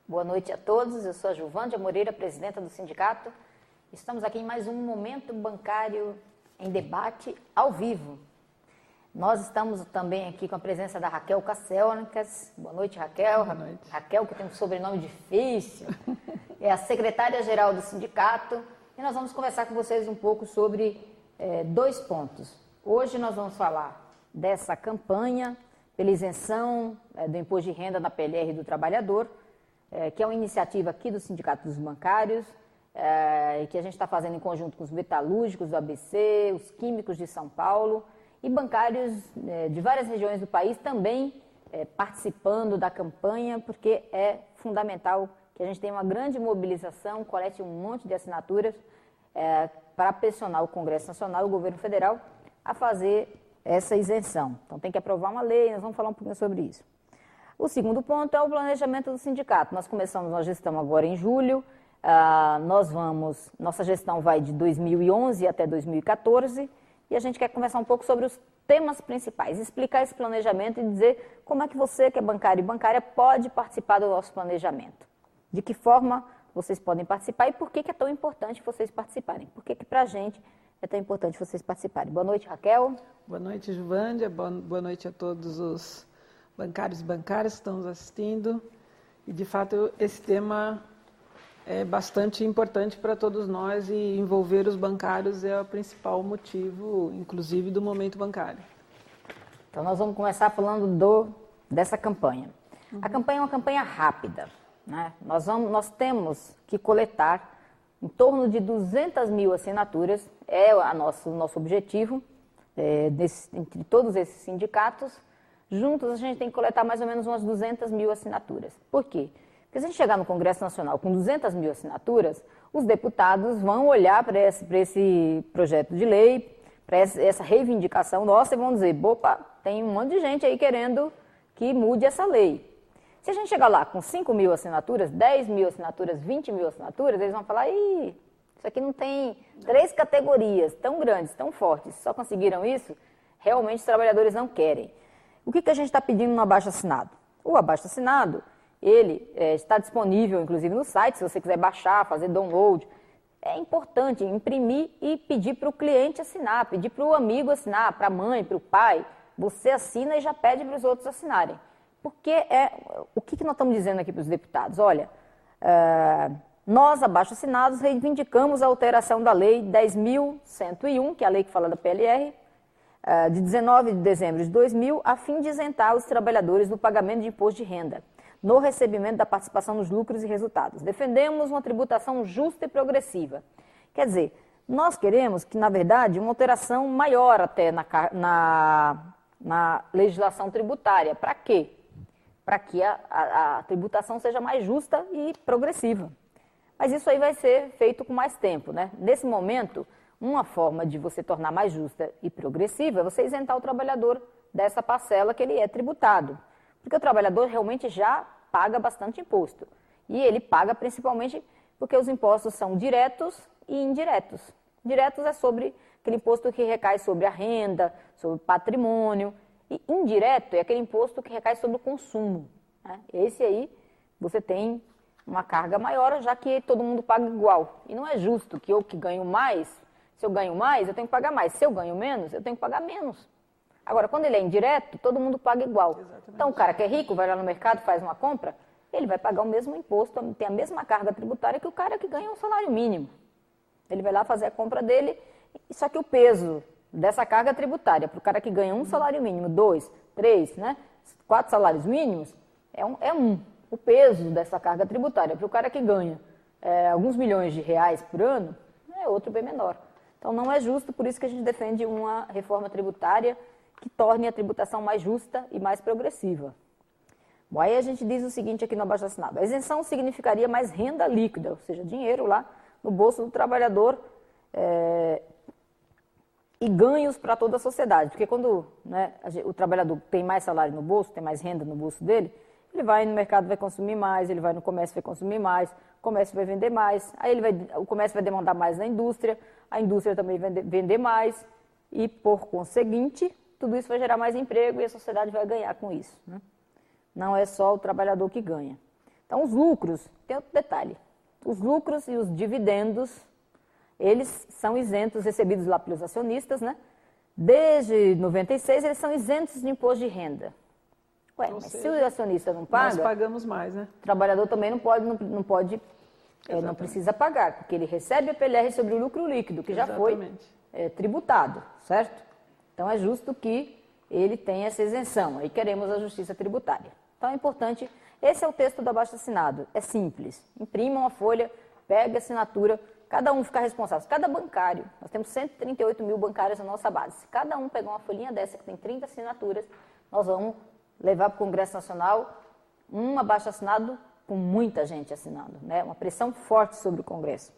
Boa noite a todos, eu sou a Juvândia Moreira, presidenta do sindicato. Estamos aqui em mais um Momento Bancário em Debate ao vivo. Nós estamos também aqui com a presença da Raquel Casselnicas. Boa noite, Raquel. Boa noite. Raquel, que tem um sobrenome difícil, é a secretária-geral do sindicato. E nós vamos conversar com vocês um pouco sobre dois pontos. Hoje nós vamos falar dessa campanha pela isenção do imposto de renda na PLR do trabalhador, que é uma iniciativa aqui do Sindicato dos Bancários, que a gente está fazendo em conjunto com os metalúrgicos do ABC, os químicos de São Paulo e bancários de várias regiões do país também participando da campanha, porque é fundamental que a gente tenha uma grande mobilização, colete um monte de assinaturas para pressionar o Congresso Nacional e o Governo Federal a fazer essa isenção. Então tem que aprovar uma lei, nós vamos falar um pouquinho sobre isso. O segundo ponto é o planejamento do sindicato. Nós começamos uma gestão agora em julho, nossa gestão vai de 2011 até 2014 e a gente quer conversar um pouco sobre os temas principais, explicar esse planejamento e dizer como é que você, que é bancário e bancária, pode participar do nosso planejamento. De que forma vocês podem participar e por que é tão importante vocês participarem. Por que para a gente é tão importante vocês participarem. Boa noite, Raquel. Boa noite, Juvândia. Boa noite a todos os bancários e bancárias que estão nos assistindo. E, de fato, esse tema é bastante importante para todos nós e envolver os bancários é o principal motivo, inclusive, do momento bancário. Então, nós vamos começar falando dessa campanha. A campanha é uma campanha rápida, né? Nós temos que coletar em torno de 200 mil assinaturas, é o nosso objetivo, entre todos esses sindicatos. Juntos, a gente tem que coletar mais ou menos umas 200 mil assinaturas. Por quê? Porque se a gente chegar no Congresso Nacional com 200 mil assinaturas, os deputados vão olhar para esse projeto de lei, para essa reivindicação nossa e vão dizer, opa, tem um monte de gente aí querendo que mude essa lei. Se a gente chegar lá com 5 mil assinaturas, 10 mil assinaturas, 20 mil assinaturas, eles vão falar, isso aqui não tem 3 categorias tão grandes, tão fortes, só conseguiram isso? Realmente os trabalhadores não querem. O que a gente está pedindo no abaixo-assinado? O abaixo-assinado, ele está disponível, inclusive, no site, se você quiser baixar, fazer download. É importante imprimir e pedir para o cliente assinar, pedir para o amigo assinar, para a mãe, para o pai. Você assina e já pede para os outros assinarem. Porque o que nós estamos dizendo aqui para os deputados? Olha, nós, abaixo-assinados, reivindicamos a alteração da Lei 10.101, que é a lei que fala da PLR, de 19 de dezembro de 2000, a fim de isentar os trabalhadores do pagamento de imposto de renda, no recebimento da participação nos lucros e resultados. Defendemos uma tributação justa e progressiva. Quer dizer, nós queremos que, na verdade, uma alteração maior até na legislação tributária. Para quê? Para que a tributação seja mais justa e progressiva. Mas isso aí vai ser feito com mais tempo, né? Nesse momento, uma forma de você tornar mais justa e progressiva é você isentar o trabalhador dessa parcela que ele é tributado. Porque o trabalhador realmente já paga bastante imposto. E ele paga principalmente porque os impostos são diretos e indiretos. Diretos é sobre aquele imposto que recai sobre a renda, sobre o patrimônio. E indireto é aquele imposto que recai sobre o consumo, né? Esse aí você tem uma carga maior, já que todo mundo paga igual. E não é justo que eu que ganho mais, se eu ganho mais, eu tenho que pagar mais. Se eu ganho menos, eu tenho que pagar menos. Agora, quando ele é indireto, todo mundo paga igual. Exatamente. Então, o cara que é rico vai lá no mercado, faz uma compra, ele vai pagar o mesmo imposto, tem a mesma carga tributária que o cara que ganha um salário mínimo. Ele vai lá fazer a compra dele, só que o peso dessa carga tributária para o cara que ganha um salário mínimo, 2, 3, né, 4 salários mínimos, o peso dessa carga tributária para o cara que ganha alguns milhões de reais por ano, é outro bem menor. Então não é justo, por isso que a gente defende uma reforma tributária que torne a tributação mais justa e mais progressiva. Bom, aí a gente diz o seguinte aqui no abaixo-assinado: a isenção significaria mais renda líquida, ou seja, dinheiro lá no bolso do trabalhador e ganhos para toda a sociedade. Porque quando, né, o trabalhador tem mais salário no bolso, tem mais renda no bolso dele, Ele vai no mercado, vai consumir mais, ele vai no comércio, vai consumir mais, o comércio vai vender mais, aí o comércio vai demandar mais na indústria, a indústria também vai vender mais e, por conseguinte, tudo isso vai gerar mais emprego e a sociedade vai ganhar com isso, né? Não é só o trabalhador que ganha. Então, os lucros, tem outro detalhe, os lucros e os dividendos, eles são isentos, recebidos lá pelos acionistas, né? Desde 96, eles são isentos de imposto de renda. Ué, mas se o acionista não paga... Nós pagamos mais, né? O trabalhador também não precisa pagar, porque ele recebe a PLR sobre o lucro líquido, que já foi tributado, certo? Então, é justo que ele tenha essa isenção. Aí queremos a justiça tributária. Então, é importante... Esse é o texto do abaixo-assinado. É simples. Imprima uma folha, pega a assinatura, cada um fica responsável. Cada bancário, nós temos 138 mil bancários na nossa base. Se cada um pegar uma folhinha dessa, que tem 30 assinaturas, nós vamos levar para o Congresso Nacional um abaixo-assinado com muita gente assinando, né? Uma pressão forte sobre o Congresso.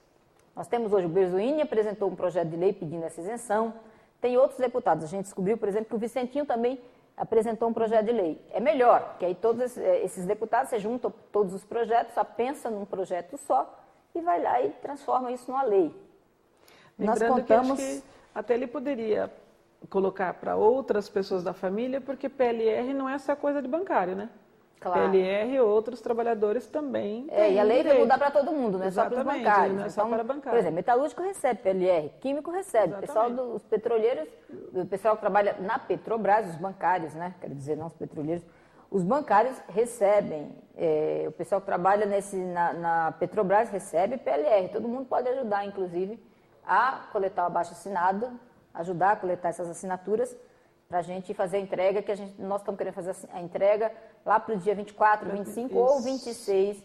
Nós temos hoje o Berzoini, apresentou um projeto de lei pedindo essa isenção. Tem outros deputados. A gente descobriu, por exemplo, que o Vicentinho também apresentou um projeto de lei. É melhor, que aí todos esses deputados, você junta todos os projetos, só pensa num projeto só e vai lá e transforma isso numa lei. Lembrando nós contamos... que acho que até ele poderia colocar para outras pessoas da família, porque PLR não é essa coisa de bancário, né? Claro. PLR e outros trabalhadores também. E a lei vai mudar para todo mundo, não é só para os bancários. Não é só para bancários. Por exemplo, metalúrgico recebe PLR, químico recebe, o pessoal dos petroleiros, o pessoal que trabalha na Petrobras, os bancários, né? Quero dizer, não os petroleiros, os bancários recebem, o pessoal que trabalha na Petrobras recebe PLR, todo mundo pode ajudar, inclusive, a coletar o abaixo-assinado, ajudar a coletar essas assinaturas, para a gente fazer a entrega, que nós estamos querendo fazer a entrega lá para o dia 24, 25 ou 26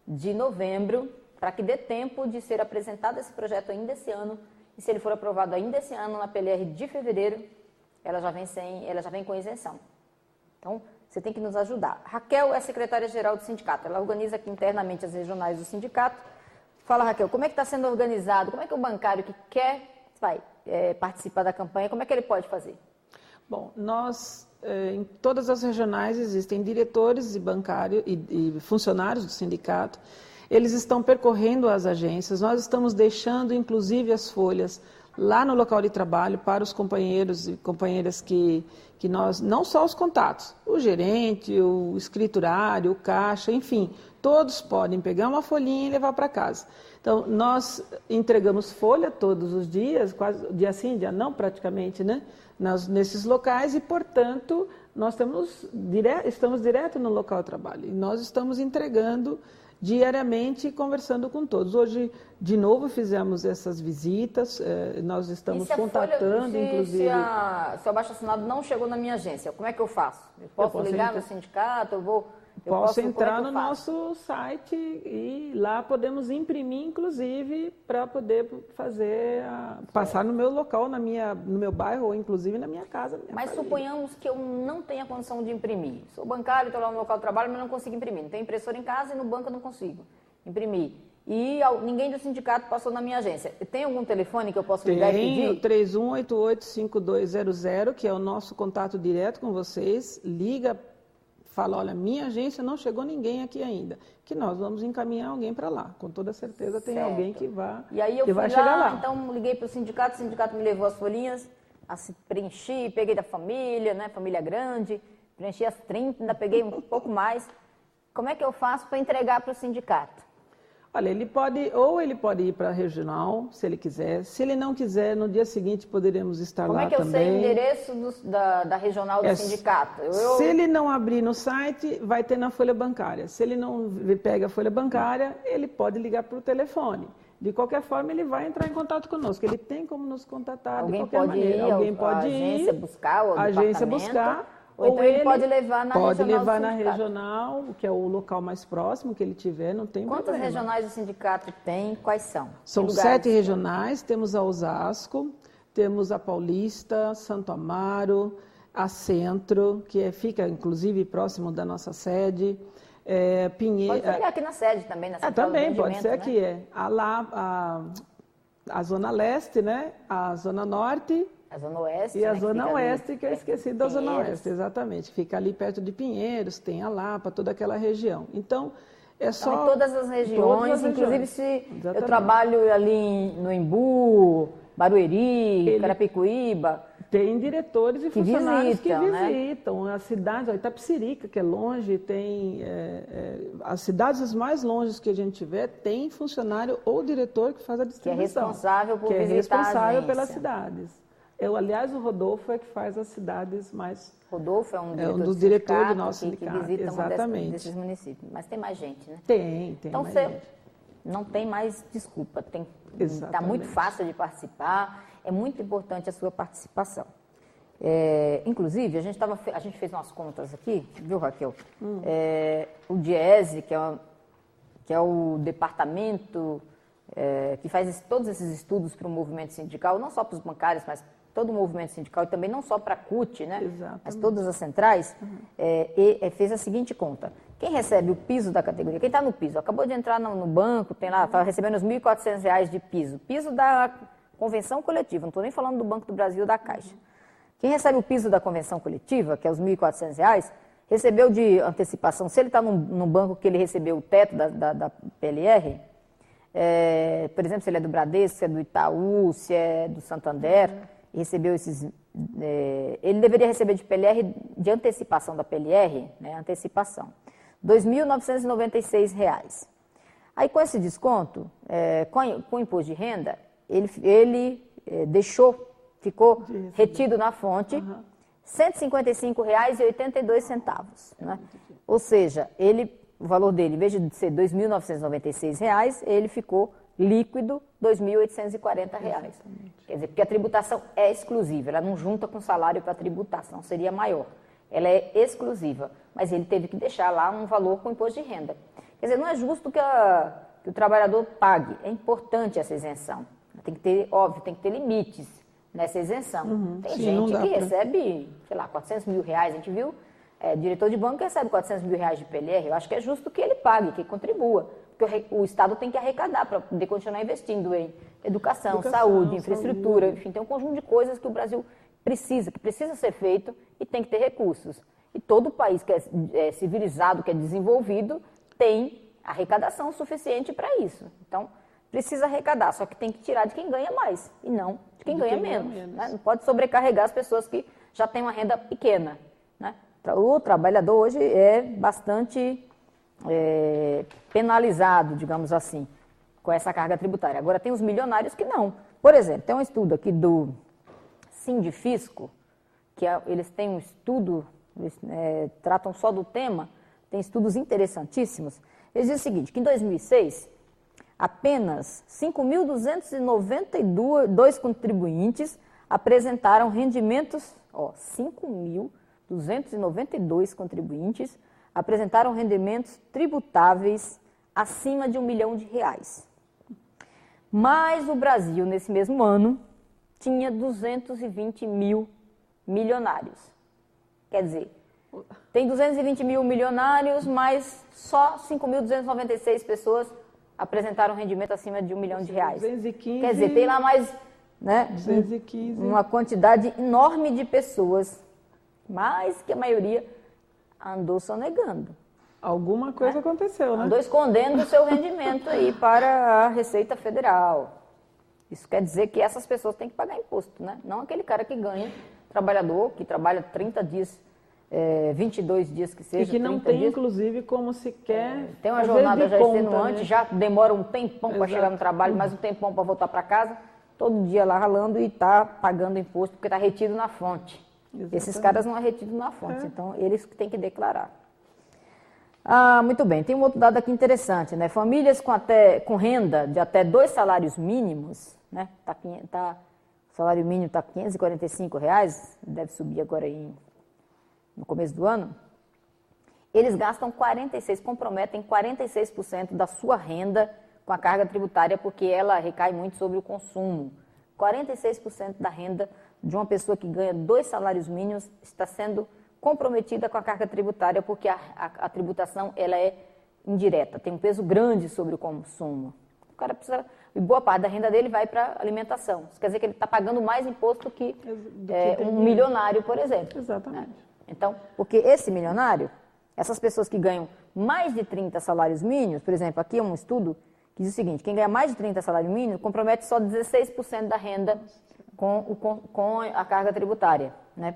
de novembro, para que dê tempo de ser apresentado esse projeto ainda esse ano, e se ele for aprovado ainda esse ano na PLR de fevereiro, ela já vem com isenção. Então, você tem que nos ajudar. Raquel é secretária-geral do sindicato, ela organiza aqui internamente as regionais do sindicato. Fala, Raquel, como é que está sendo organizado, como é que o bancário que quer participar da campanha, como é que ele pode fazer? Bom, em todas as regionais existem diretores e bancários e funcionários do sindicato. Eles estão percorrendo as agências, nós estamos deixando inclusive as folhas lá no local de trabalho para os companheiros e companheiras que nós, não só os contatos, o gerente, o escriturário, o caixa, enfim, todos podem pegar uma folhinha e levar para casa. Então, nós entregamos folha todos os dias, quase dia sim, dia não, praticamente, né? Nesses locais e, portanto, nós estamos direto no local de trabalho. E nós estamos entregando diariamente, conversando com todos. Hoje, de novo, fizemos essas visitas, nós estamos contatando, inclusive... Se o abaixo-assinado não chegou na minha agência, como é que eu faço? Eu posso ligar no sindicato, Posso entrar no nosso site e lá podemos imprimir, inclusive, para poder passar no meu local, no meu bairro ou, inclusive, na minha casa. Mas suponhamos que eu não tenha condição de imprimir. Sou bancário, estou lá no local de trabalho, mas não consigo imprimir. Não tenho impressora em casa e no banco eu não consigo imprimir. E ninguém do sindicato passou na minha agência. Tem algum telefone que eu posso ligar e pedir? Tem, 3188-5200, que é o nosso contato direto com vocês. Liga, fala, olha, minha agência não chegou ninguém aqui ainda, que nós vamos encaminhar alguém para lá. Com toda certeza tem alguém que vai chegar lá. E aí eu fui lá, então liguei para o sindicato me levou as folhinhas, preenchi, peguei da família, né, família grande, preenchi as 30, ainda peguei um pouco mais. Como é que eu faço para entregar para o sindicato? Olha, ele pode ir para a regional, se ele quiser. Se ele não quiser, no dia seguinte poderemos estar lá também. Como é que eu sei o endereço da regional do sindicato? Se ele não abrir no site, vai ter na folha bancária. Se ele não pega a folha bancária, ele pode ligar para o telefone. De qualquer forma, ele vai entrar em contato conosco. Ele tem como nos contatar de qualquer maneira. Alguém pode ir, agência buscar, ou a agência buscar. Ou então ele pode levar na regional, que é o local mais próximo que ele tiver, não tem problema. Quantas regionais o sindicato tem? Quais são? São 7 regionais, temos a Osasco, temos a Paulista, Santo Amaro, a Centro, que fica inclusive próximo da nossa sede, Pinheiro... Pode pegar aqui na sede também, na central também, pode ser aqui, a Zona Leste, né? A Zona Norte A Zona Oeste, E a né, Zona Oeste, que eu perto esqueci de da Zona Pinheiros. Oeste, exatamente. Fica ali perto de Pinheiros, tem a Lapa, toda aquela região. Então, é Então, só... em todas as regiões, inclusive se eu Exatamente. trabalho ali no Embu, Barueri, Carapicuíba. Tem diretores e funcionários que visitam, né? visitam as cidades, ó, Itapecerica, que é longe, tem as cidades mais longes que a gente tiver, tem funcionário ou diretor que faz a distribuição. Que é responsável por que é visitar a responsável agência. pelas cidades. Aliás, o Rodolfo é que faz as cidades mais... Rodolfo é um dos diretores do sindicato nosso que sindicato. visita Exatamente. desses municípios. Mas tem mais gente, né? Tem Então mais você gente. não tem mais desculpa. Está Exatamente. muito fácil de participar. É muito importante a sua participação. Inclusive, a gente fez umas contas aqui, viu, Raquel? O DIESE, que é o departamento que faz todos esses estudos para o movimento sindical, não só para os bancários, mas todo o movimento sindical, e também não só para a CUT, né? Exatamente. Mas todas as centrais, fez a seguinte conta. Quem recebe o piso da categoria, quem está no piso, acabou de entrar no banco, tem lá, está recebendo os R$ 1.400 de piso, piso da convenção coletiva, não estou nem falando do Banco do Brasil ou da Caixa. Quem recebe o piso da convenção coletiva, que é os R$ 1.400, recebeu de antecipação, se ele está num banco que ele recebeu o teto da PLR, por exemplo, se ele é do Bradesco, se é do Itaú, se é do Santander, recebeu esses... ele deveria receber de PLR, de antecipação da PLR, né, antecipação, R$ 2.996. Aí, com esse desconto, com o imposto de renda, ele ficou retido na fonte R$ 155,82, né? Ou seja, o valor dele, em vez de ser R$ 2.996, ele ficou líquido R$ 2.840. Quer dizer, porque a tributação é exclusiva, ela não junta com salário para tributação, seria maior. Ela é exclusiva, mas ele teve que deixar lá um valor com imposto de renda. Quer dizer, não é justo que o trabalhador pague, é importante essa isenção. Tem que ter, óbvio, tem que ter limites nessa isenção. Tem gente que recebe, sei lá, R$400 mil, a gente viu, diretor de banco que recebe R$400 mil de PLR, eu acho que é justo que ele pague, que contribua, porque o Estado tem que arrecadar para poder continuar investindo em educação, saúde, infraestrutura, enfim, tem um conjunto de coisas que o Brasil precisa, que precisa ser feito e tem que ter recursos. E todo país que é civilizado, que é desenvolvido, tem arrecadação suficiente para isso. Então, precisa arrecadar, só que tem que tirar de quem ganha mais e não de quem ganha menos. Né? Não pode sobrecarregar as pessoas que já têm uma renda pequena. Né? O trabalhador hoje é bastante penalizado, digamos assim, com essa carga tributária. Agora, tem os milionários que não. Por exemplo, tem um estudo aqui do Sindifisco, que eles têm um estudo, eles tratam só do tema, tem estudos interessantíssimos. Eles dizem o seguinte, que em 2006, apenas 5.292 contribuintes apresentaram rendimentos, 5.292 contribuintes apresentaram rendimentos tributáveis acima de R$1 milhão. Mas o Brasil, nesse mesmo ano, tinha 220 mil milionários. Quer dizer, tem 220 mil milionários, mas só 5.296 pessoas apresentaram rendimento acima de R$1 milhão. 215, quer dizer, tem lá mais, né, 215. Uma quantidade enorme de pessoas, mais que a maioria andou sonegando. Alguma coisa aconteceu, né? Andou escondendo o seu rendimento aí para a Receita Federal. Isso quer dizer que essas pessoas têm que pagar imposto, né? Não aquele cara que ganha, trabalhador, que trabalha 30 dias, 22 dias que seja, e que não 30 tem, dias. Inclusive, como sequer tem uma jornada já extenuante, né? já demora um tempão para chegar no trabalho, mais um tempão para voltar para casa, todo dia lá ralando e está pagando imposto, porque está retido na fonte. Exatamente. Esses caras não é retido na fonte, então eles que têm que declarar. Muito bem, tem um outro dado aqui interessante, né? Famílias com renda de até 2 salários mínimos, né? O salário mínimo está R$ 545, deve subir agora no começo do ano. Eles gastam comprometem 46% da sua renda com a carga tributária, porque ela recai muito sobre o consumo. 46% da renda de uma pessoa que ganha 2 salários mínimos está sendo comprometida com a carga tributária, porque a tributação ela é indireta, tem um peso grande sobre o consumo. cara precisa, e boa parte da renda dele vai para alimentação. Isso quer dizer que ele está pagando mais imposto que um milionário, por exemplo. Exatamente. Né? Então, porque esse milionário, essas pessoas que ganham mais de 30 salários mínimos, por exemplo, aqui é um estudo que diz o seguinte, quem ganha mais de 30 salários mínimos compromete só 16% da renda com a carga tributária, né?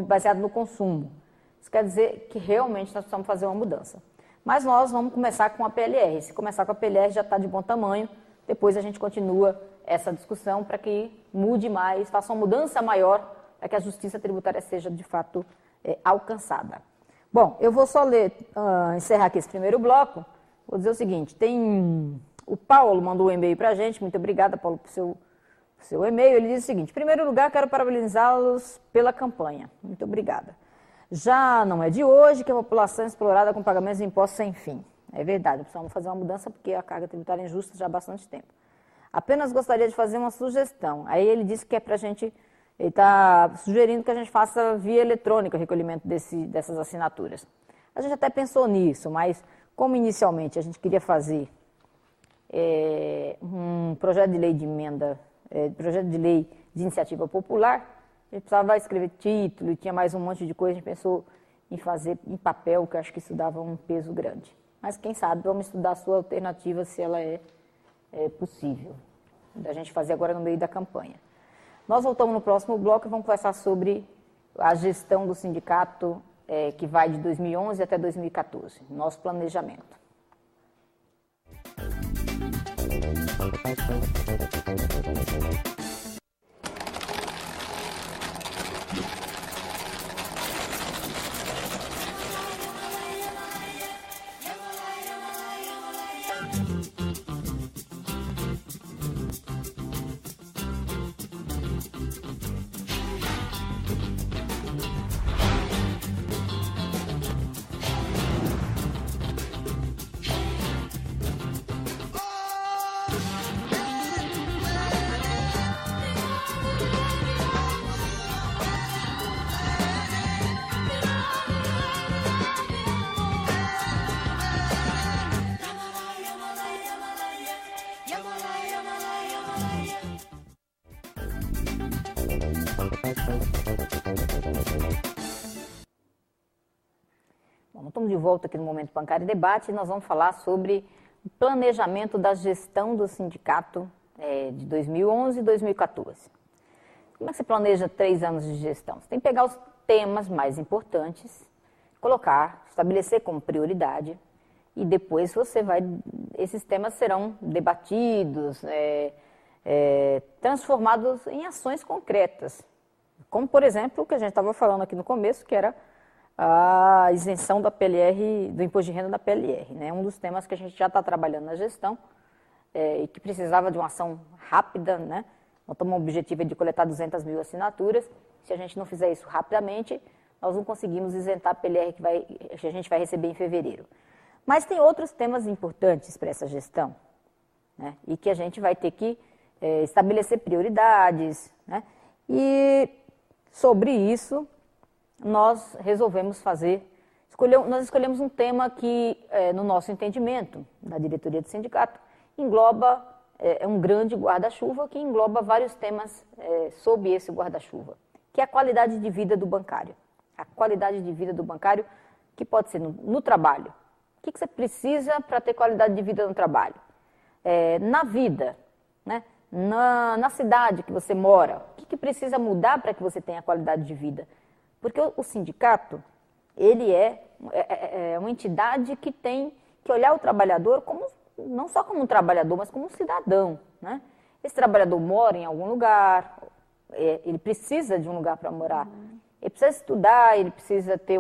Baseado no consumo. Isso quer dizer que realmente nós precisamos fazer uma mudança. Mas nós vamos começar com a PLR. Se começar com a PLR já está de bom tamanho, depois a gente continua essa discussão para que mude mais, faça uma mudança maior, para que a justiça tributária seja de fato alcançada. Bom, eu vou só encerrar aqui esse primeiro bloco. Vou dizer o seguinte, o Paulo mandou um e-mail para a gente, muito obrigada, Paulo, por seu e-mail. Ele diz o seguinte, em primeiro lugar, quero parabenizá-los pela campanha. Muito obrigada. Já não é de hoje que a população é explorada com pagamentos de impostos sem fim. É verdade, precisamos fazer uma mudança porque a carga tributária é injusta já há bastante tempo. Apenas gostaria de fazer uma sugestão. Aí ele disse que é para a gente, ele está sugerindo que a gente faça via eletrônica o recolhimento dessas assinaturas. A gente até pensou nisso, mas como inicialmente a gente queria fazer um projeto de lei de emenda, projeto de lei de iniciativa popular, a gente precisava escrever título e tinha mais um monte de coisa, a gente pensou em fazer em papel, que eu acho que isso dava um peso grande. Mas quem sabe, vamos estudar a sua alternativa, se ela é possível, da gente fazer agora no meio da campanha. Nós voltamos no próximo bloco e vamos conversar sobre a gestão do sindicato, que vai de 2011 até 2014, nosso planejamento. Bom, estamos de volta aqui no Momento Bancário e Debate e nós vamos falar sobre o planejamento da gestão do sindicato de 2011 e 2014. Como é que você planeja 3 anos de gestão? Você tem que pegar os temas mais importantes, colocar, estabelecer como prioridade e depois esses temas serão debatidos, transformados em ações concretas. Como, por exemplo, o que a gente estava falando aqui no começo, que era a isenção da PLR, do imposto de renda da PLR, né? Um dos temas que a gente já está trabalhando na gestão e que precisava de uma ação rápida, né? Nós temos um objetivo de coletar 200 mil assinaturas. Se a gente não fizer isso rapidamente, nós não conseguimos isentar a PLR que a gente vai receber em fevereiro. Mas tem outros temas importantes para essa gestão, né? E que a gente vai ter que estabelecer prioridades, né? E sobre isso, nós resolvemos nós escolhemos um tema que, no nosso entendimento, da diretoria do sindicato, engloba, um grande guarda-chuva que engloba vários temas sob esse guarda-chuva, que é a qualidade de vida do bancário. A qualidade de vida do bancário, que pode ser no trabalho. O que você precisa para ter qualidade de vida no trabalho? Na vida, né? Na cidade que você mora, o que precisa mudar para que você tenha qualidade de vida? Porque o sindicato, ele é uma entidade que tem que olhar o trabalhador não só como um trabalhador, mas como um cidadão, né? Esse trabalhador mora em algum lugar, ele precisa de um lugar para morar, ele precisa estudar, ele precisa ter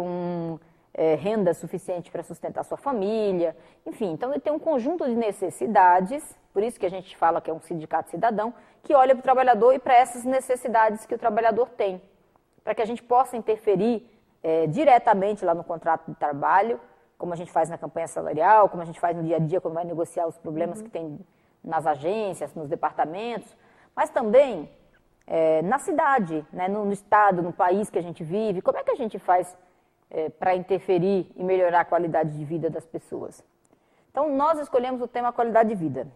renda suficiente para sustentar sua família, enfim, então ele tem um conjunto de necessidades, por isso que a gente fala que é um sindicato cidadão, que olha para o trabalhador e para essas necessidades que o trabalhador tem, para que a gente possa interferir diretamente lá no contrato de trabalho, como a gente faz na campanha salarial, como a gente faz no dia a dia, quando vai negociar os problemas que tem nas agências, nos departamentos, mas também na cidade, né, no estado, no país que a gente vive, como é que a gente faz para interferir e melhorar a qualidade de vida das pessoas. Então, nós escolhemos o tema qualidade de vida.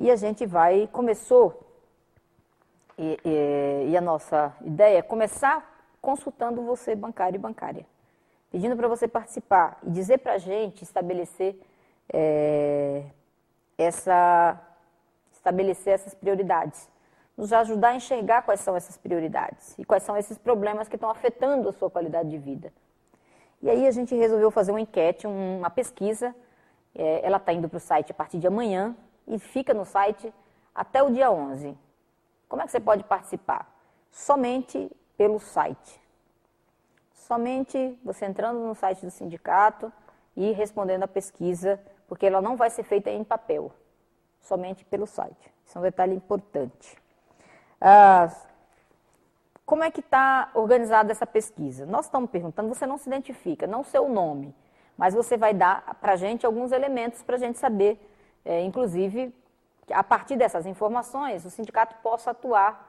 E a gente e a nossa ideia é começar consultando você, bancário e bancária, pedindo para você participar e dizer para a gente estabelecer essas prioridades, nos ajudar a enxergar quais são essas prioridades e quais são esses problemas que estão afetando a sua qualidade de vida. E aí a gente resolveu fazer uma enquete, uma pesquisa, ela está indo para o site a partir de amanhã e fica no site até o dia 11. Como é que você pode participar? Somente pelo site. Somente você entrando no site do sindicato e respondendo a pesquisa, porque ela não vai ser feita em papel, somente pelo site. Isso é um detalhe importante. Como é que está organizada essa pesquisa? Nós estamos perguntando, você não se identifica, não o seu nome, mas você vai dar para a gente alguns elementos para a gente saber, inclusive, que a partir dessas informações, o sindicato possa atuar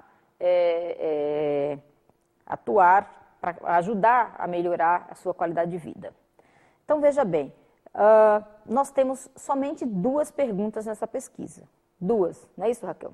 para ajudar a melhorar a sua qualidade de vida. Então, veja bem, nós temos somente 2 perguntas nessa pesquisa. 2, não é isso, Raquel?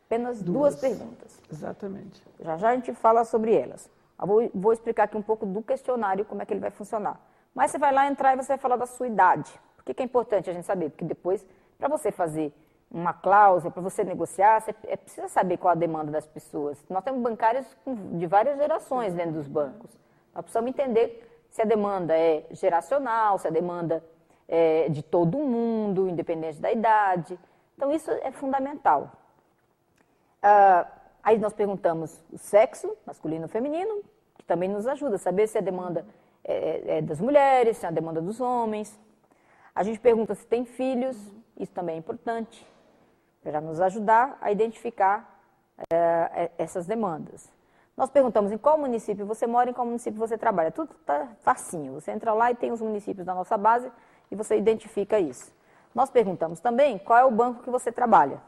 Apenas 2 perguntas. Exatamente. Já já a gente fala sobre elas. Eu vou explicar aqui um pouco do questionário, como é que ele vai funcionar. Mas você vai lá entrar e você vai falar da sua idade. Por que é importante a gente saber? Porque depois, para você fazer uma cláusula, para você negociar, você precisa saber qual a demanda das pessoas. Nós temos bancários de várias gerações dentro dos bancos. Nós precisamos entender se a demanda é geracional, se a demanda é de todo mundo, independente da idade. Então, isso é fundamental. Aí nós perguntamos o sexo, masculino ou feminino, que também nos ajuda a saber se a demanda é das mulheres, se é a demanda dos homens. A gente pergunta se tem filhos, isso também é importante, para nos ajudar a identificar essas demandas. Nós perguntamos em qual município você mora, em qual município você trabalha. Tudo está facinho, você entra lá e tem os municípios da nossa base e você identifica isso. Nós perguntamos também qual é o banco que você trabalha.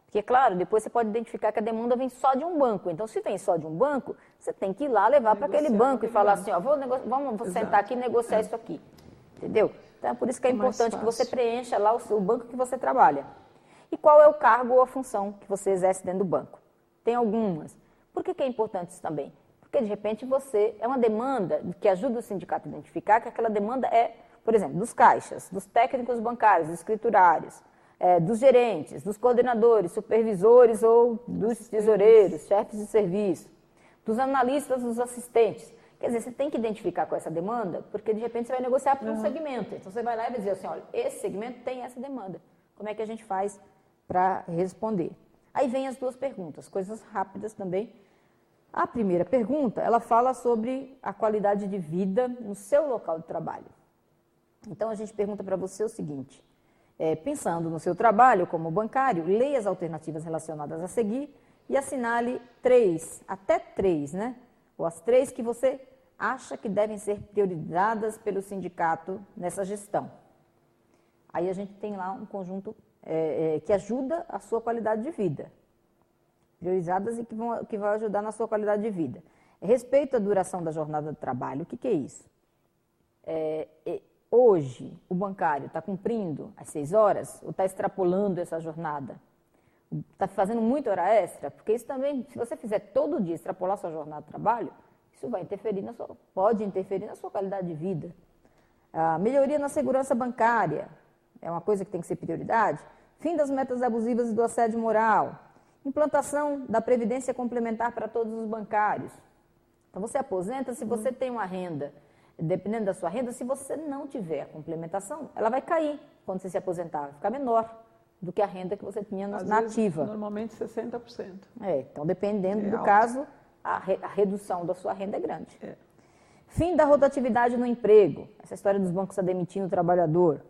Porque, claro, depois você pode identificar que a demanda vem só de um banco. Então, se vem só de um banco, você tem que ir lá levar para aquele banco e falar assim, ó, vamos sentar aqui e negociar isso aqui. Entendeu? Então, é por isso que é importante que você preencha lá o banco que você trabalha. E qual é o cargo ou a função que você exerce dentro do banco? Tem algumas. Por que é importante isso também? Porque, de repente, é uma demanda que ajuda o sindicato a identificar que aquela demanda é, por exemplo, dos caixas, dos técnicos bancários, dos escriturários, dos gerentes, dos coordenadores, supervisores ou dos tesoureiros, chefes de serviço, dos analistas, dos assistentes. Quer dizer, você tem que identificar com essa demanda, porque de repente você vai negociar para um segmento. Então você vai lá e vai dizer assim, olha, esse segmento tem essa demanda. Como é que a gente faz para responder? Aí vem as 2 perguntas, coisas rápidas também. A primeira pergunta, ela fala sobre a qualidade de vida no seu local de trabalho. Então a gente pergunta para você o seguinte, pensando no seu trabalho como bancário, leia as alternativas relacionadas a seguir e assinale 3, até 3, né? Ou as 3 que você acha que devem ser priorizadas pelo sindicato nessa gestão. Aí a gente tem lá um conjunto que ajuda a sua qualidade de vida. Priorizadas e que vão ajudar na sua qualidade de vida. Respeito à duração da jornada de trabalho, o que é isso? Hoje, o bancário está cumprindo as 6 horas ou está extrapolando essa jornada? Está fazendo muita hora extra? Porque isso também, se você fizer todo dia, extrapolar sua jornada de trabalho, isso vai pode interferir na sua qualidade de vida. A melhoria na segurança bancária é uma coisa que tem que ser prioridade. Fim das metas abusivas e do assédio moral. Implantação da previdência complementar para todos os bancários. Então, você aposenta se você tem uma renda. Dependendo da sua renda, se você não tiver a complementação, ela vai cair quando você se aposentar, vai ficar menor do que a renda que você tinha na ativa. Normalmente 60%. Então, dependendo do caso, a redução da sua renda é grande. Fim da rotatividade no emprego, essa história dos bancos a demitindo o trabalhador.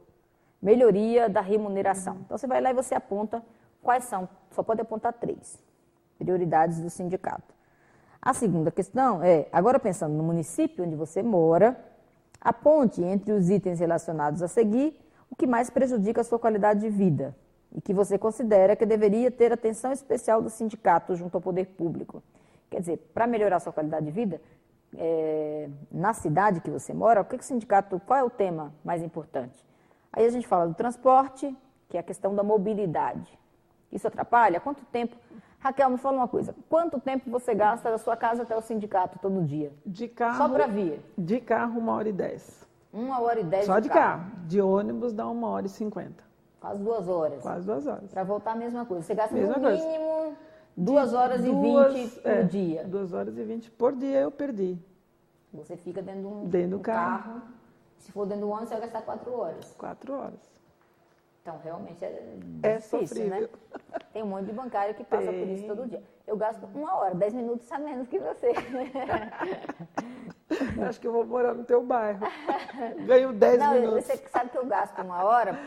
Melhoria da remuneração. Então, você vai lá e você aponta quais são, só pode apontar 3 prioridades do sindicato. A segunda questão agora pensando no município onde você mora, aponte entre os itens relacionados a seguir o que mais prejudica a sua qualidade de vida e que você considera que deveria ter atenção especial do sindicato junto ao poder público. Quer dizer, para melhorar a sua qualidade de vida, na cidade que você mora, qual é o tema mais importante? Aí a gente fala do transporte, que é a questão da mobilidade. Isso atrapalha? Quanto tempo? Raquel, me fala uma coisa. Quanto tempo você gasta da sua casa até o sindicato todo dia? De carro, só para vir? De carro, 1h10. 1h10 só de carro. De ônibus dá 1h50. Quase 2 horas. Quase 2 horas. Para voltar a mesma coisa. Você gasta mesma no mínimo 2h20 por dia. 2h20 por dia eu perdi. Você fica dentro do carro. Se for dentro do ônibus, você vai gastar 4 horas. 4 horas. Então, realmente é difícil, sofrível. né? Tem um monte de bancário que passa por isso todo dia. Eu gasto 1 hora, 10 minutos a menos que você. Acho que eu vou morar no teu bairro. Ganho 10 minutos. Você sabe que eu gasto 1 hora,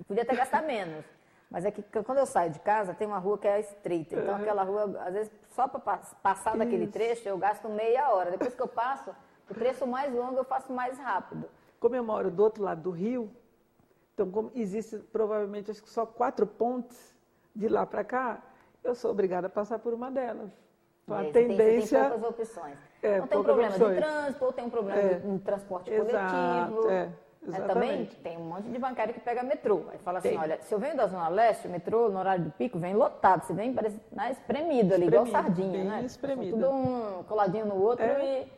podia até gastar menos. Mas é que quando eu saio de casa, tem uma rua que é estreita. Então, aquela rua, às vezes, só para passar daquele trecho, eu gasto meia hora. Depois que eu passo, o trecho mais longo eu faço mais rápido. Como eu moro do outro lado do rio, então, como existe provavelmente acho que só 4 pontes de lá para eu sou obrigada a passar por uma delas. Então, a tendência... Tem poucas opções. Não tem um problema de trânsito, ou tem um problema de transporte coletivo. Exatamente. Também tem um monte de bancário que pega metrô. Aí fala assim, olha, se eu venho da Zona Leste, o metrô no horário do pico vem lotado. Você vem parece, espremido ali, igual sardinha, né? Espremido. Tudo um coladinho no outro. E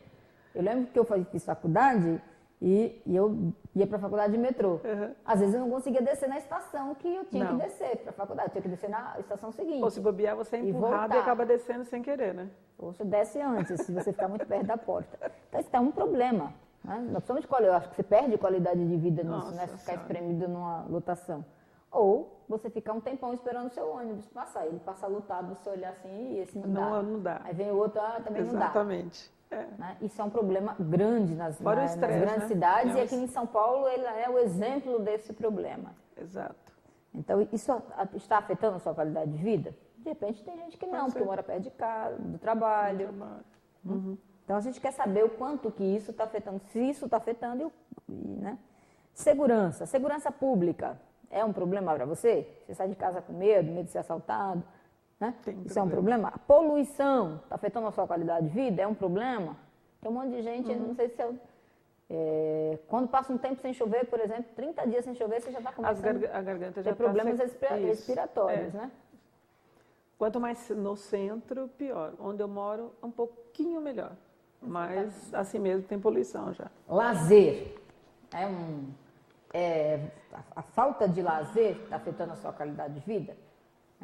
eu lembro que eu fiz faculdade e eu ia para a faculdade de metrô. Às vezes eu não conseguia descer na estação que eu tinha que descer para a faculdade. Eu tinha que descer na estação seguinte. Ou se bobear, você é empurrado e acaba descendo sem querer, né? Ou você desce antes, se você ficar muito perto da porta. Então, isso é um problema. Né? Eu acho que você perde qualidade de vida nisso, né? Se ficar espremido numa lotação. Ou você ficar um tempão esperando o seu ônibus passar. Ele passa lotado, você olhar assim, e esse não dá. Não dá. Aí vem o outro, também não dá. Exatamente. Né? Isso é um problema grande nas grandes cidades, e aqui em São Paulo ele é o exemplo desse problema. Exato. Então, isso está afetando a sua qualidade de vida? De repente tem gente que não, porque mora perto de casa, do trabalho. Então, a gente quer saber o quanto que isso está afetando, se isso está afetando, né? Segurança pública é um problema para você? Você sai de casa com medo de ser assaltado, né? Isso é um problema? A poluição está afetando a sua qualidade de vida? É um problema? Tem um monte de gente, não sei se quando passa um tempo sem chover, por exemplo, 30 dias sem chover, você já está começando a garganta já a ter problemas respiratórios, né? Quanto mais no centro, pior. Onde eu moro, um pouquinho melhor. Mas, assim mesmo, tem poluição já. Lazer. A falta de lazer está afetando a sua qualidade de vida?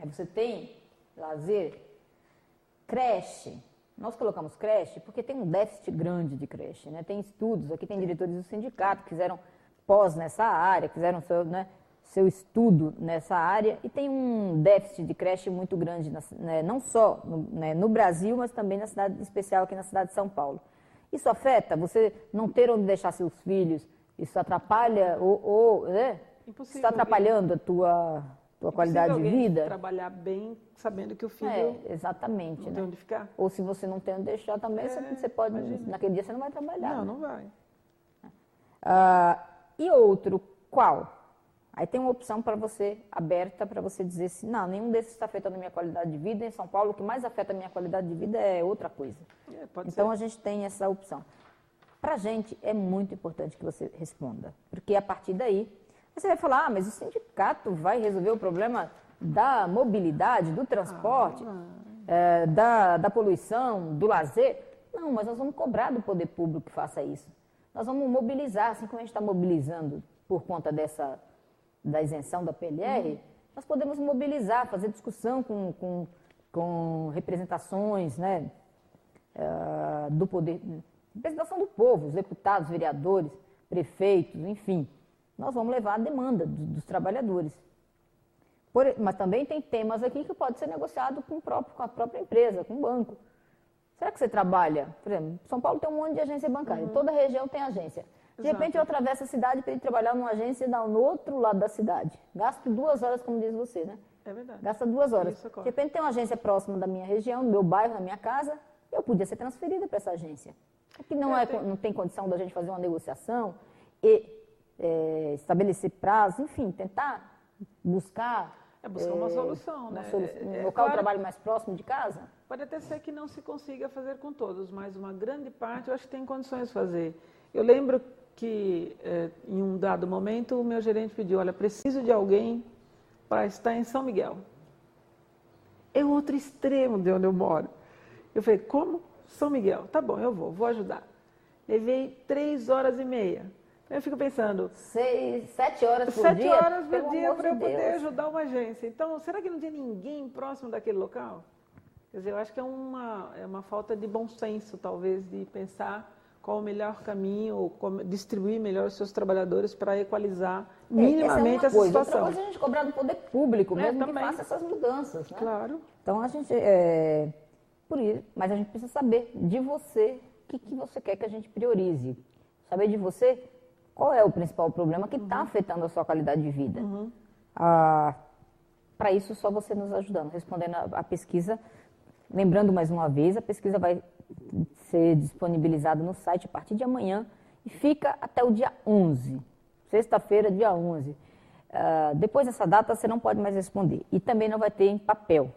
Você tem lazer? Creche. Nós colocamos creche porque tem um déficit grande de creche, né? Tem estudos, aqui tem diretores do sindicato que fizeram pós nessa área, fizeram seu estudo nessa área, e tem um déficit de creche muito grande, não só no Brasil, mas também na cidade, em especial aqui na cidade de São Paulo. Isso afeta você não ter onde deixar seus filhos? Isso atrapalha está atrapalhando a tua qualidade de vida? Trabalhar bem sabendo que o filho exatamente, não tem onde ficar. Ou se você não tem onde deixar também, você pode, naquele dia você não vai trabalhar. Não vai. E outro, qual? Aí tem uma opção para você, aberta, para você dizer assim, não, nenhum desses está afetando a minha qualidade de vida. Em São Paulo, o que mais afeta a minha qualidade de vida é outra coisa. Então, a gente tem essa opção. Para a gente, é muito importante que você responda, porque a partir daí, você vai falar, mas o sindicato vai resolver o problema da mobilidade, do transporte, da poluição, do lazer? Não, mas nós vamos cobrar do poder público que faça isso. Nós vamos mobilizar, assim como a gente está mobilizando por conta da isenção da PLR, nós podemos mobilizar, fazer discussão com representações, né, do poder, representação do povo, os deputados, vereadores, prefeitos, enfim. Nós vamos levar a demanda dos trabalhadores. Mas também tem temas aqui que pode ser negociado com a própria empresa, com o banco. Será que você trabalha? Por exemplo, São Paulo tem um monte de agência bancária, toda região tem agência. De repente eu atravesso a cidade para ir trabalhar numa agência no outro lado da cidade. Gasto 2 horas, como diz você, né? É verdade. Gasta 2 horas. De repente tem uma agência próxima da minha região, do meu bairro, da minha casa, eu podia ser transferida para essa agência. Aqui não tem condição da gente fazer uma negociação e estabelecer prazo, enfim, tentar buscar... buscar uma solução, né? Um local de trabalho mais próximo de casa. Pode até ser que não se consiga fazer com todos, mas uma grande parte eu acho que tem condições de fazer. Eu lembro que em um dado momento o meu gerente pediu, olha, preciso de alguém para estar em São Miguel. É o outro extremo de onde eu moro. Eu falei, como? São Miguel. Tá bom, eu vou ajudar. Levei 3h30. Eu fico pensando... 7 horas por 7 dia? horas por dia para eu Deus. poder ajudar uma agência. Então, será que não tem ninguém próximo daquele local? Quer dizer, eu acho que é uma falta de bom senso, talvez, de pensar qual o melhor caminho, ou como distribuir melhor os seus trabalhores para equalizar minimamente essa situação. Outra coisa é a gente cobrar do poder público mesmo que também. faça essas mudanças, né? Claro. Então, a gente... por isso, mas a gente precisa saber de você o que você quer que a gente priorize. Saber de você qual é o principal problema que está afetando a sua qualidade de vida. Para isso, só você nos ajudando, respondendo a pesquisa. Lembrando mais uma vez, a pesquisa vai ser disponibilizada no site a partir de amanhã e fica até o dia 11, sexta-feira, dia 11. Depois dessa data, você não pode mais responder. E também não vai ter em papel,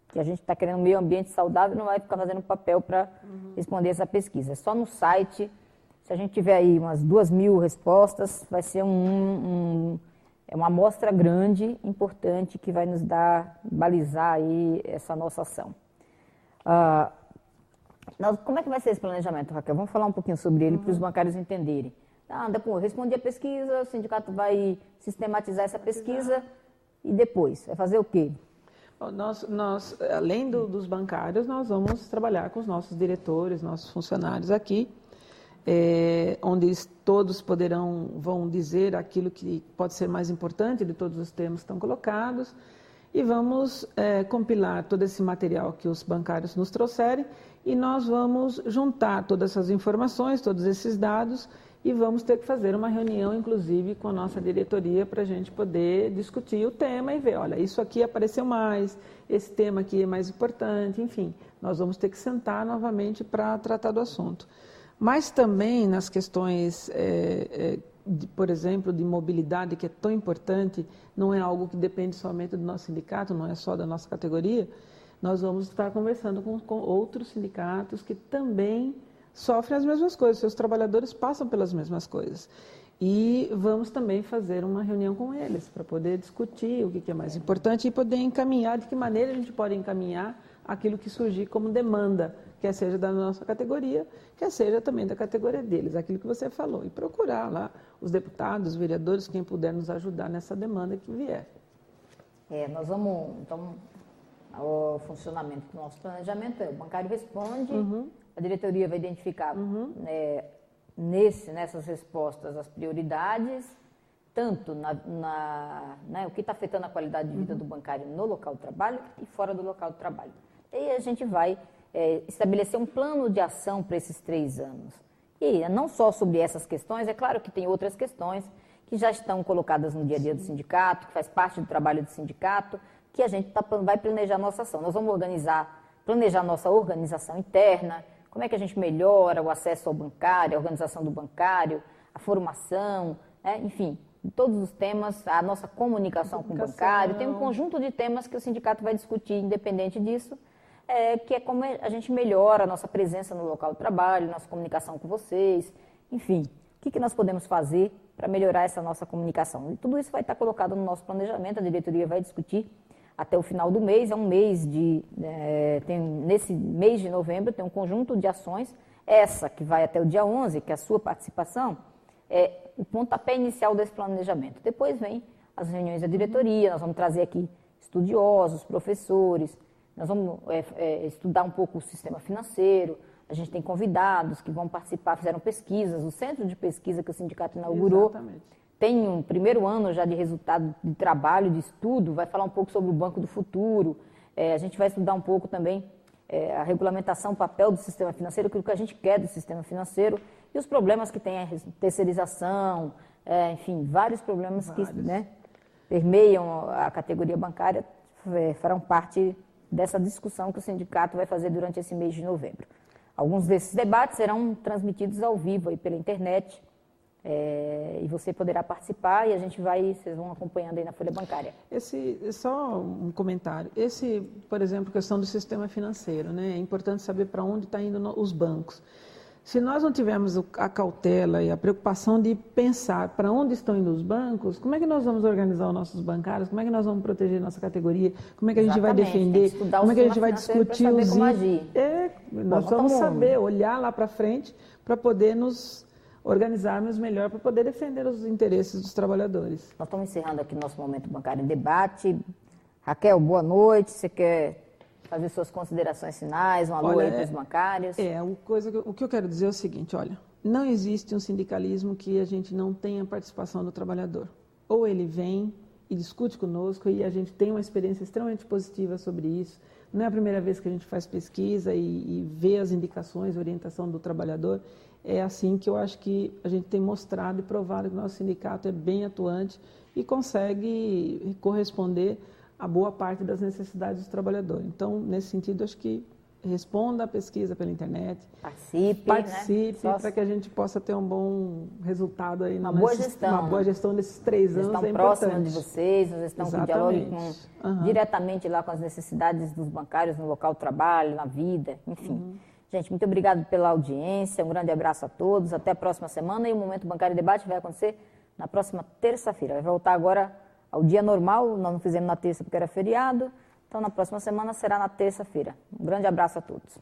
que a gente está querendo um meio ambiente saudável, não vai ficar fazendo papel para responder essa pesquisa. É só no site. Se a gente tiver aí umas 2.000 respostas, vai ser uma amostra grande, importante, que vai nos balizar aí essa nossa ação. Como é que vai ser esse planejamento, Raquel? Vamos falar um pouquinho sobre ele para os bancários entenderem. Respondi a pesquisa, o sindicato vai sistematizar essa pesquisa e depois vai fazer o quê? Nós além dos bancários, nós vamos trabalhar com os nossos diretores, nossos funcionários aqui, onde todos vão dizer aquilo que pode ser mais importante de todos os temas que estão colocados, e vamos compilar todo esse material que os bancários nos trouxerem, e nós vamos juntar todas essas informações, todos esses dados, e vamos ter que fazer uma reunião, inclusive, com a nossa diretoria, para a gente poder discutir o tema e ver, olha, isso aqui apareceu mais, esse tema aqui é mais importante, enfim, nós vamos ter que sentar novamente para tratar do assunto. Mas também nas questões, por exemplo, de mobilidade, que é tão importante, não é algo que depende somente do nosso sindicato, não é só da nossa categoria, nós vamos estar conversando com outros sindicatos que também sofrem as mesmas coisas, seus trabalhadores passam pelas mesmas coisas. E vamos também fazer uma reunião com eles, para poder discutir o que é mais importante e poder encaminhar, de que maneira a gente pode encaminhar aquilo que surgir como demanda, quer seja da nossa categoria, quer seja também da categoria deles, aquilo que você falou, e procurar lá os deputados, os vereadores, quem puder nos ajudar nessa demanda que vier. Nós vamos, então, o funcionamento do nosso planejamento o bancário responde, a diretoria vai identificar nessas respostas as prioridades, tanto o que está afetando a qualidade de vida do bancário no local de trabalho e fora do local de trabalho. E aí a gente vai estabelecer um plano de ação para esses 3 anos. E não só sobre essas questões, é claro que tem outras questões que já estão colocadas no dia a dia do sindicato, que faz parte do trabalho do sindicato, que a gente vai planejar a nossa ação. Nós vamos planejar a nossa organização interna, como é que a gente melhora o acesso ao bancário, a organização do bancário, a formação, enfim, todos os temas, a nossa comunicação com o bancário. Tem um conjunto de temas que o sindicato vai discutir, independente disso, que é como a gente melhora a nossa presença no local de trabalho, nossa comunicação com vocês, enfim, o que nós podemos fazer para melhorar essa nossa comunicação. E tudo isso vai estar colocado no nosso planejamento, a diretoria vai discutir até o final do mês, nesse mês de novembro tem um conjunto de ações, essa que vai até o dia 11, que é a sua participação, é o pontapé inicial desse planejamento. Depois vem as reuniões da diretoria, nós vamos trazer aqui estudiosos, professores, nós vamos estudar um pouco o sistema financeiro, a gente tem convidados que vão participar, fizeram pesquisas, o centro de pesquisa que o sindicato inaugurou. Exatamente. Tem um primeiro ano já de resultado de trabalho, de estudo, vai falar um pouco sobre o Banco do Futuro, a gente vai estudar um pouco também a regulamentação, o papel do sistema financeiro, aquilo que a gente quer do sistema financeiro e os problemas que tem a terceirização, enfim, vários problemas que permeiam a categoria bancária, farão parte dessa discussão que o sindicato vai fazer durante esse mês de novembro. Alguns desses debates serão transmitidos ao vivo aí pela internet, e você poderá participar e vocês vão acompanhando aí na folha bancária. Só um comentário. Por exemplo, questão do sistema financeiro, né? É importante saber para onde está indo os bancos. Se nós não tivermos a cautela e a preocupação de pensar para onde estão indo os bancos, como é que nós vamos organizar os nossos bancários, como é que nós vamos proteger nossa categoria, como é que a gente vai defender, como é que a gente vai discutir os itens. Nós vamos saber olhar lá para frente para poder nos organizarmos melhor, para poder defender os interesses dos trabalhadores. Nós estamos encerrando aqui nosso Momento Bancário em Debate. Raquel, boa noite. Você quer fazer suas considerações finais, um alô aí para os bancários? O que eu quero dizer é o seguinte, olha, não existe um sindicalismo que a gente não tenha participação do trabalhador. Ou ele vem e discute conosco e a gente tem uma experiência extremamente positiva sobre isso. Não é a primeira vez que a gente faz pesquisa e vê as indicações, a orientação do trabalhador. É assim que eu acho que a gente tem mostrado e provado que o nosso sindicato é bem atuante e consegue corresponder a boa parte das necessidades dos trabalhadores. Então, nesse sentido, acho que responda a pesquisa pela internet. Participe, né? Para que a gente possa ter um bom resultado aí. Uma boa gestão nesses 3 anos é importante. Próxima de vocês, uma gestão que dialogue diretamente lá com as necessidades dos bancários no local de trabalho, na vida, enfim. Gente, muito obrigado pela audiência, um grande abraço a todos, até a próxima semana e o Momento Bancário em Debate vai acontecer na próxima terça-feira. Vai voltar agora ao dia normal, nós não fizemos na terça porque era feriado, então na próxima semana será na terça-feira. Um grande abraço a todos.